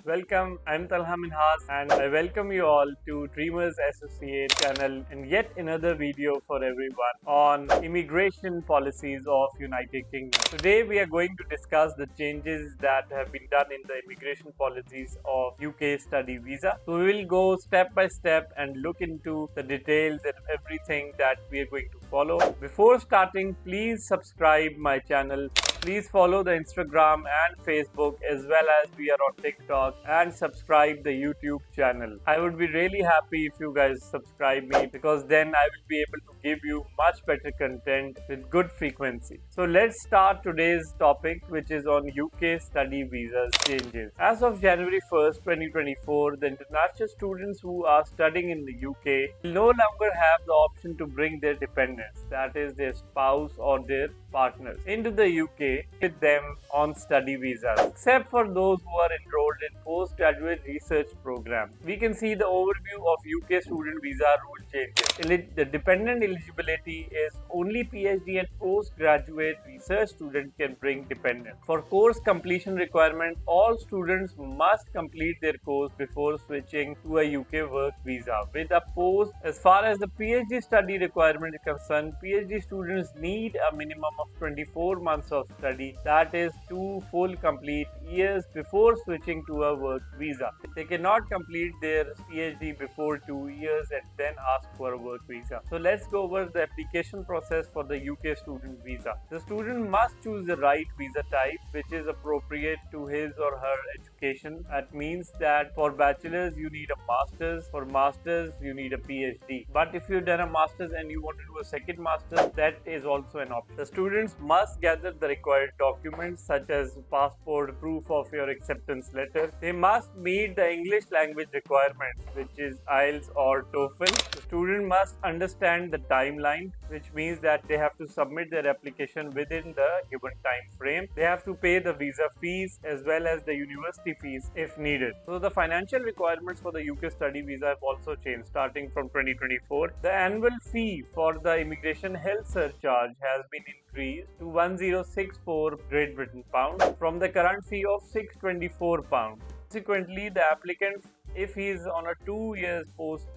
Welcome, I'm Talha Minhas and I welcome you all to Dreamers Associate channel and yet another video for everyone on immigration policies of United Kingdom. Today we are going to discuss the changes that have been done in the immigration policies of UK study visa. So we will go step by step and look into the details and everything that we are going to follow. Before starting, please subscribe my channel. Please follow the Instagram and Facebook as well as we are on TikTok and subscribe the YouTube channel. I would be really happy if you guys subscribe me because then I will be able to give you much better content with good frequency. So let's start today's topic, which is on UK study visas changes. As of January 1st, 2024, the international students who are studying in the UK will no longer have the option to bring their dependents, that is their spouse or their partners, into the UK with them on study visas, except for those who are enrolled in postgraduate research program. We can see the overview of UK student visa rule changes. The dependent eligibility is only PhD and postgraduate research student can bring dependent. For course completion requirement, all students must complete their course before switching to a UK work visa. With a post, as far as the PhD study requirement is concerned, PhD students need a minimum of 24 months of study, that is 2 full complete years before switching to a work visa. They cannot complete their PhD before 2 years and then ask for a work visa. So let's go over the application process for the UK student visa. The student must choose the right visa type which is appropriate to his or her education. That means that for bachelor's you need a master's, for master's you need a PhD. But if you've done a master's and you want to do a second master's, that is also an option. The students must gather the required documents such as passport, proof of your acceptance letter. They must meet the English language requirements, which is IELTS or TOEFL. The student must understand the timeline, which means that they have to submit their application within the given time frame. They have to pay the visa fees as well as the university fees if needed. So the financial requirements for the UK study visa have also changed starting from 2024. The annual fee for the immigration health surcharge has been increased to 1064 Great Britain pounds from the current fee of 624 pounds. Consequently, the applicant, if he is on a 2 years post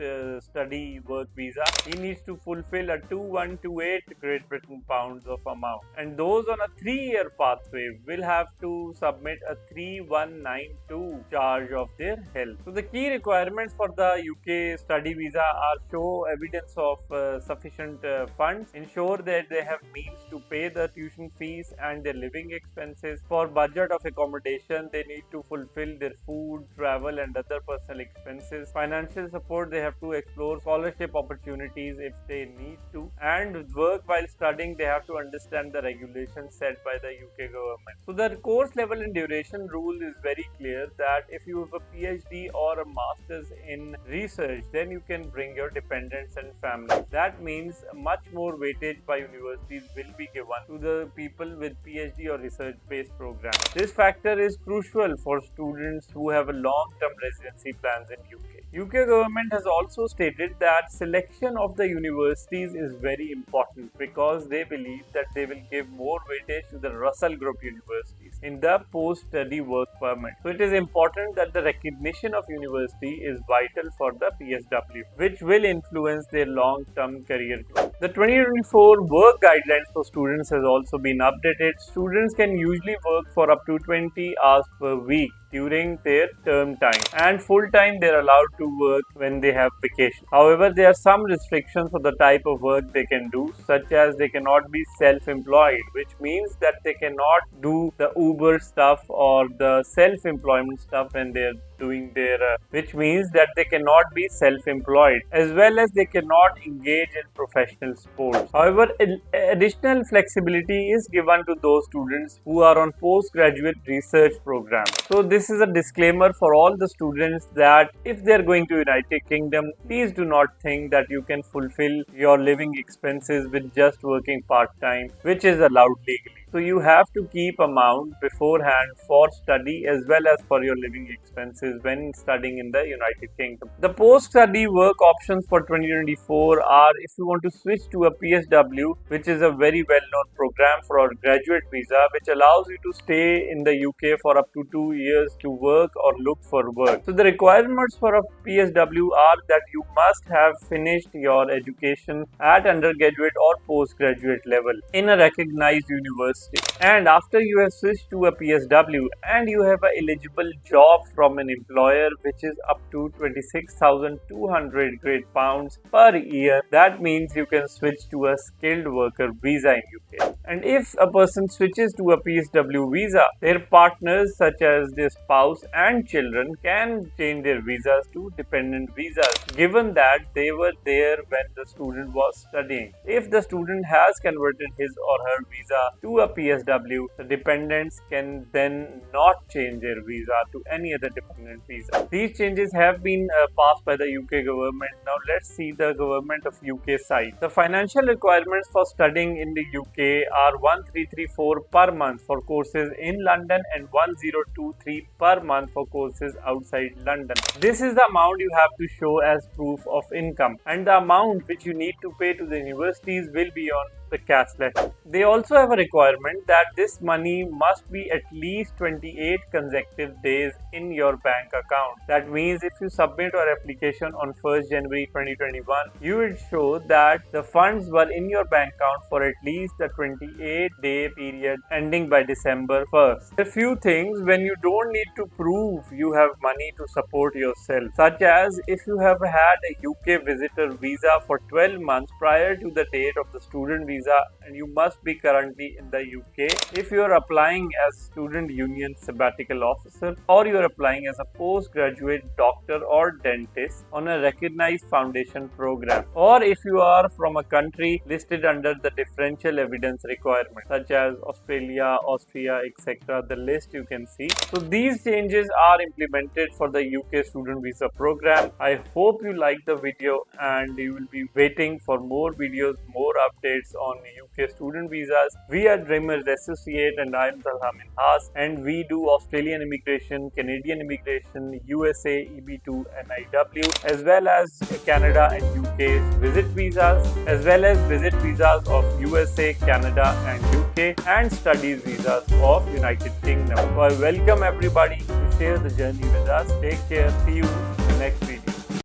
study work visa, he needs to fulfill a 2128 Great Britain pounds of amount, and those on a 3-year pathway will have to submit a 3192 charge of their health. So the key requirements for the UK study visa are show evidence of sufficient funds, ensure that they have means to pay the tuition fees and their living expenses. For budget of accommodation, they need to fulfill their food, travel and other personal expenses. Financial support, they have to explore scholarship opportunities if they need to, and work while studying, they have to understand the regulations set by the UK government. So the course level and duration rule is very clear that if you have a PhD or a master's in research, then you can bring your dependents and family. That means much more weightage by universities will be given to the people with PhD or research based programs. This factor is crucial for students who have a long-term residency plans in UK. UK government has also stated that selection of the universities is very important because they believe that they will give more weightage to the Russell Group universities in the post-study work permit. So it is important that the recognition of university is vital for the PSW, which will influence their long-term career growth. The 2024 work guidelines for students has also been updated. Students can usually work for up to 20 hours per week during their term time, and full time they are allowed to work when they have vacation. However, there are some restrictions for the type of work they can do, such as they cannot be self-employed, which means that they cannot do the Uber stuff or the self-employment stuff when they are doing their which means that they cannot be self-employed, as well as they cannot engage in professional sports. However, additional flexibility is given to those students who are on postgraduate research programs. So this is a disclaimer for all the students that if they are going to United Kingdom, please do not think that you can fulfill your living expenses with just working part-time, which is allowed legally. So you have to keep amount beforehand for study as well as for your living expenses when studying in the United Kingdom. The post-study work options for 2024 are, if you want to switch to a PSW, which is a very well-known program for our graduate visa, which allows you to stay in the UK for up to 2 years to work or look for work. So the requirements for a PSW are that you must have finished your education at undergraduate or postgraduate level in a recognized university. And after you have switched to a PSW and you have an eligible job from an employer which is up to 26,200 Great Pounds per year, that means you can switch to a skilled worker visa in UK. And if a person switches to a PSW visa, their partners such as their spouse and children can change their visas to dependent visas, given that they were there when the student was studying. If the student has converted his or her visa to a PSW, the dependents can then not change their visa to any other dependent visa. These changes have been passed by the UK government. Now let's see the government of UK side. The financial requirements for studying in the UK are 1334 per month for courses in London and 1023 per month for courses outside London. This is the amount you have to show as proof of income, and the amount which you need to pay to the universities will be on the cash letter. They also have a requirement that this money must be at least 28 consecutive days in your bank account. That means if you submit your application on 1st January 2021, you will show that the funds were in your bank account for at least the 28-day period ending by December 1st. A few things when you don't need to prove you have money to support yourself, such as if you have had a UK visitor visa for 12 months prior to the date of the student visa and you must be currently in the UK. If you are applying as student union sabbatical officer, or you are applying as a postgraduate doctor or dentist on a recognized foundation program, or if you are from a country listed under the differential evidence requirement such as Australia, Austria, etc. The list you can see. So these changes are implemented for the UK student visa program. I hope you like the video and you will be waiting for more videos, more updates on UK student visas. We are Dreamers Associate and I am Talha Minhas, and we do Australian immigration, Canadian immigration, USA, EB2 and IW, as well as Canada and UK's visit visas, as well as visit visas of USA, Canada and UK, and studies visas of United Kingdom. So I welcome everybody to share the journey with us. Take care. See you in the next video.